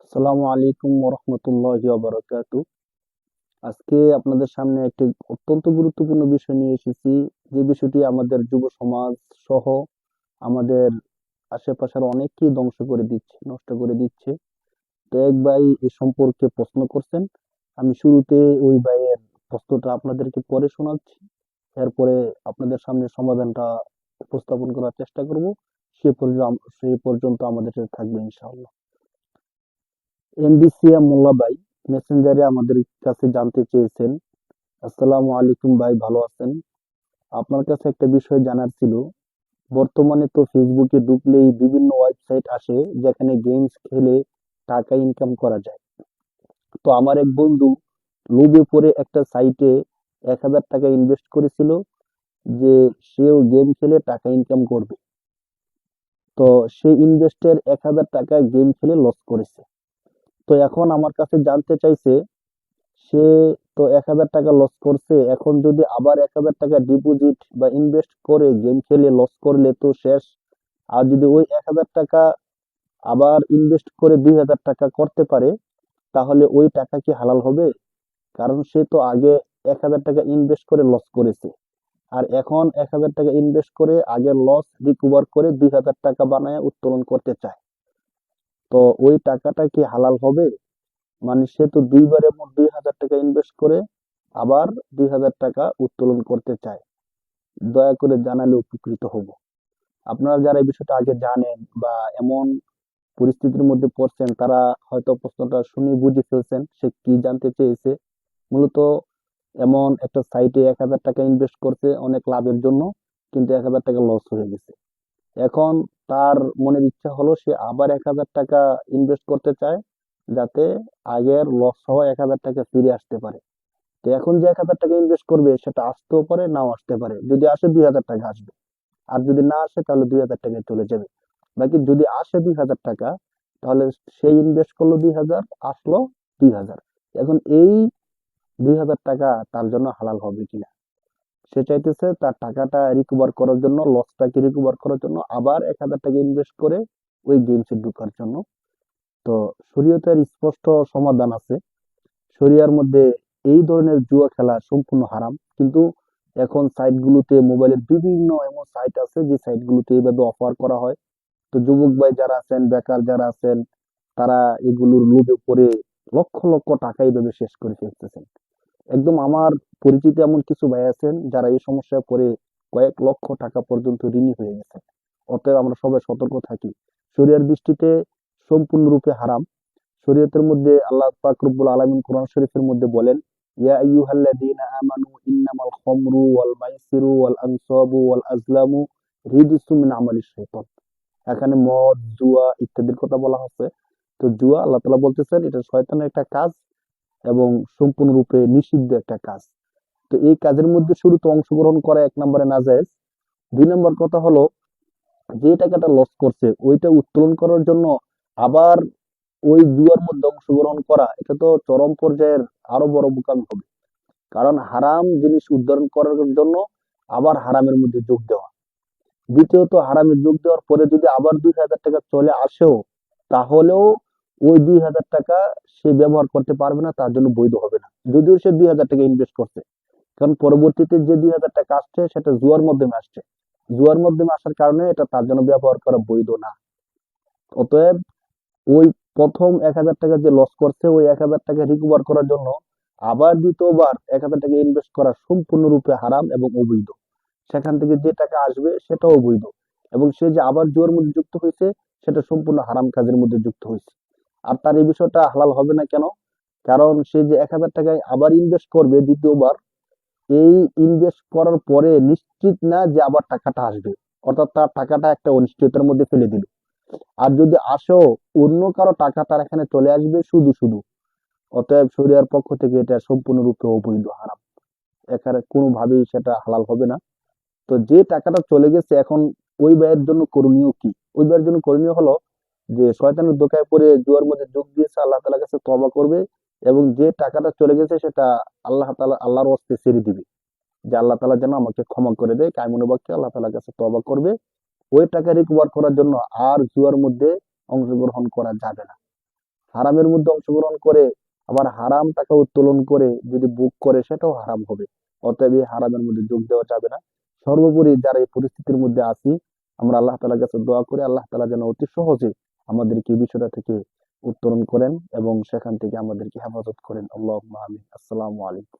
আসসালামু আলাইকুম ওরহমতুল্লাহি ওয়াবারাকাতু। আজকে আপনাদের সামনে একটি অত্যন্ত গুরুত্বপূর্ণ বিষয় নিয়ে এসেছি, যে বিষয়টি আমাদের যুব সমাজ সহ আমাদের আশেপাশের অনেককেই ধ্বংস করে দিচ্ছে, নষ্ট করে দিচ্ছে। তো এক ভাই এ সম্পর্কে প্রশ্ন করছেন। আমি শুরুতে ওই ভাইয়ের প্রশ্নটা আপনাদেরকে পড়ে শোনাচ্ছি, এরপরে আপনাদের সামনে সমাধানটা উপস্থাপন করার চেষ্টা করব। সে পর্যন্ত আমাদের সাথে থাকবে ইনশাআল্লাহ। এমডিসিএম মোল্লা ভাই মেসেঞ্জারে আমাদের কাছে জানতে চেয়েছেন, আসসালামু আলাইকুম ভাই, ভালো আছেন? আপনার কাছে একটা বিষয় জানার ছিল। বর্তমানে তো ফেসবুকে ঢুকলেই বিভিন্ন ওয়েবসাইট আসে যেখানে গেমস খেলে টাকা ইনকাম করা যায়। তো আমার এক বন্ধু লোভে পড়ে একটা সাইটে 1,000 টাকা ইনভেস্ট করেছিল যে সেও গেম খেলে টাকা ইনকাম করবে। তো সে ইনভেস্টের 1,000 টাকা গেম খেলে লস করেছে। তো এখন আমার কাছে জানতে চাইছে, সে তো 1,000 টাকা লস করছে, এখন যদি আবার 1,000 টাকা ডিপোজিট বা ইনভেস্ট করে গেম খেলে লস করলে তো শেষ। আর যদি ওই 1,000 টাকা আবার ইনভেস্ট করে 2,000 টাকা করতে পারে, তাহলে ওই টাকা কি হালাল হবে? কারণ সে তো আগে 1,000 টাকা ইনভেস্ট করে লস করেছে, আর এখন 1,000 টাকা ইনভেস্ট করে আগের লস রিকভার করে 2,000 টাকা বানায় উত্তোলন করতে চায়। তো ওই টাকাটা কি হালাল হবে? মানে সে তো দুইবারে মোট 2,000 টাকা ইনভেস্ট করে আবার 2,000 টাকা উত্তোলন করতে চায়। দয়া করে জানালে উপকৃত হব। আপনারা যারা এই বিষয়টা আগে জানেন বা এমন পরিস্থিতির মধ্যে পড়ছেন, তারা হয়তো প্রশ্নটা শুনে বুঝে ফেলছেন সে কি জানতে চেয়েছে। মূলত এমন একটা সাইটে 1,000 টাকা ইনভেস্ট করছে অনেক লাভের জন্য, কিন্তু 1,000 টাকা লস হয়ে গেছে। এখন তার মনের ইচ্ছা হলো সে আবার 1,000 টাকা ইনভেস্ট করতে চায়, যাতে আগের লস হওয়া 1,000 টাকা ফিরে আসতে পারে। তো এখন যে 1,000 টাকা ইনভেস্ট করবে সেটা আসতেও পারে, নাও আসতে পারে। যদি আসে 2,000 টাকা আসবে, আর যদি না আসে তাহলে 2,000 টাকায় চলে যাবে। বাকি যদি আসে 2,000 টাকা, তাহলে সে ইনভেস্ট করলো 2,000, আসলো 2,000। এখন এই 2,000 টাকা তার জন্য হালাল হবে কিনা, সে চাইতেছে তার টাকাটা রিকভার করার জন্য, লসটাকে রিকভার করার জন্য আবার 1,000 টাকা ইনভেস্ট করে ওই গেমসে ঢোকার জন্য। তো শরীয়তের স্পষ্ট সমাধান আছে। শরিয়ার মধ্যে এই ধরনের জুয়া খেলা সম্পূর্ণ হারাম, কিন্তু এখন সাইটগুলোতে, মোবাইলের বিভিন্ন এমন সাইট আছে যে সাইটগুলোতে এইভাবে অফার করা হয়। তো যুবক ভাই যারা আছেন, বেকার যারা আছেন, তারা এগুলোর লোভে পড়ে লক্ষ লক্ষ টাকা এইভাবে শেষ করে ফেলতেছেন। একদম আমার পরিচিত এমন কিছু ভাই আছেন যারা এই সমস্যায় পড়ে কয়েক লক্ষ টাকা পর্যন্ত ঋণী হয়ে গেছে। অতএব আমরা সবাই সতর্ক থাকি। শরিয়ার দৃষ্টিতে সম্পূর্ণরূপে হারাম। শরীয়তের মধ্যে আল্লাহ পাক রব্বুল আলামিন কোরআন শরীফের মধ্যে বলেন, ইয়া আইয়ুহাল্লাযীনা আমানু ইন্নামাল খামরু ওয়াল মাইসিরু ওয়াল আনসাবু ওয়াল আজলামু রিজসুম মিন আমালিশ শাইতান। এখানে মদ, জুয়া ইত্যাদির কথা বলা হচ্ছে। তো জুয়া আল্লাহ তাআলা বলতেছেন এটা শয়তানের একটা কাজ এবং সম্পূর্ণরূপে নিষিদ্ধ একটা কাজ। তো এই কাজের মধ্যে শুরুতে অংশগ্রহণ করা এক নম্বরে নাজায়েজ। দুই নম্বর কথা হলো, যে টাকাটা লস করছে ওইটা উত্তোলন করার জন্য আবার ওই জুয়ার মধ্যে অংশগ্রহণ করা, এটা তো চরম পর্যায়ের আরো বড় বোকামি হবে। কারণ হারাম জিনিস উদ্ধারণ করার জন্য আবার হারামের মধ্যে যোগ দেওয়া। দ্বিতীয়ত, হারামে যোগ দেওয়ার পরে যদি আবার 2,000 টাকা চলে আসেও, তাহলেও ওই 2,000 টাকা সে ব্যবহার করতে পারবে না, তার জন্য বৈধ হবে না, যদিও সে 2,000 টাকা ইনভেস্ট করছে। কারণ পরবর্তীতে যে 2,000 টাকা আসছে সেটা জুয়ার মাধ্যমে আসছে। জুয়ার মাধ্যমে আসার কারণে এটা তার জন্য ব্যবহার করা বৈধ না। অতএব ওই প্রথম 1,000 টাকা যে লস করছে, ওই 1,000 টাকা রিকভার করার জন্য আবার দ্বিতীয়বার 1,000 টাকা ইনভেস্ট করা সম্পূর্ণরূপে হারাম এবং অবৈধ। সেখান থেকে যে টাকা আসবে সেটাও অবৈধ। এবং সে যে আবার জুয়ার মধ্যে যুক্ত হয়েছে, সেটা সম্পূর্ণ হারাম কাজের মধ্যে যুক্ত হয়েছে। আর তার এই বিষয়টা হালাল হবে না কেন? কারণ সে যে 1,000 টাকায় আবার ইনভেস্ট করবে দ্বিতীয়বার, এই ইনভেস্ট করার পরে নিশ্চিত না যে আবার টাকাটা আসবে। অর্থাৎ তার টাকাটা একটা অনিশ্চয়তার মধ্যে ফেলে দিল। আর যদি আসেও, অন্য কারো টাকা তার এখানে চলে আসবে শুধু শুধু। অতএব শরিয়ার পক্ষ থেকে এটা সম্পূর্ণরূপে অবৈধ, হারাম। এখানে কোনোভাবেই সেটা হালাল হবে না। তো যে টাকাটা চলে গেছে, এখন ওই ব্যয়ের জন্য করণীয় কি? ওই ব্যয়ের জন্য করণীয় হলো যে শয়তানের ধোঁকায় পড়ে জুয়ার মধ্যে যোগ দিয়েছে, আল্লাহ তাআলার কাছে তওবা করবে এবং যে টাকাটা চলে গেছে সেটা আল্লাহর ওয়াস্তে ছেড়ে দিবে, যে আল্লাহ তাআলা যেন আমাকে ক্ষমা করে দেয়। কায়মুনে বাক্যে আল্লাহ তাআলার কাছে তওবা করবে। ওই টাকা রিকভার করার জন্য আর জুয়ার মধ্যে অংশগ্রহণ করা যাবে না। হারামের মধ্যে অংশগ্রহণ করে আবার হারাম টাকা উত্তোলন করে যদি বুক করে সেটাও হারাম হবে। অতএব এই হারামের মধ্যে যোগ দেওয়া যাবে না। সর্বোপরি যারা এই পরিস্থিতির মধ্যে আছি, আমরা আল্লাহ তাআলার কাছে দোয়া করি আল্লাহ তাআলা যেন অতি সহজে আমাদেরকে এই বিষয়টা থেকে উত্তরণ করেন এবং সেখান থেকে আমাদেরকে হেফাজত করেন। আল্লাহুম্মা আমিন। আসসালামু আলাইকুম।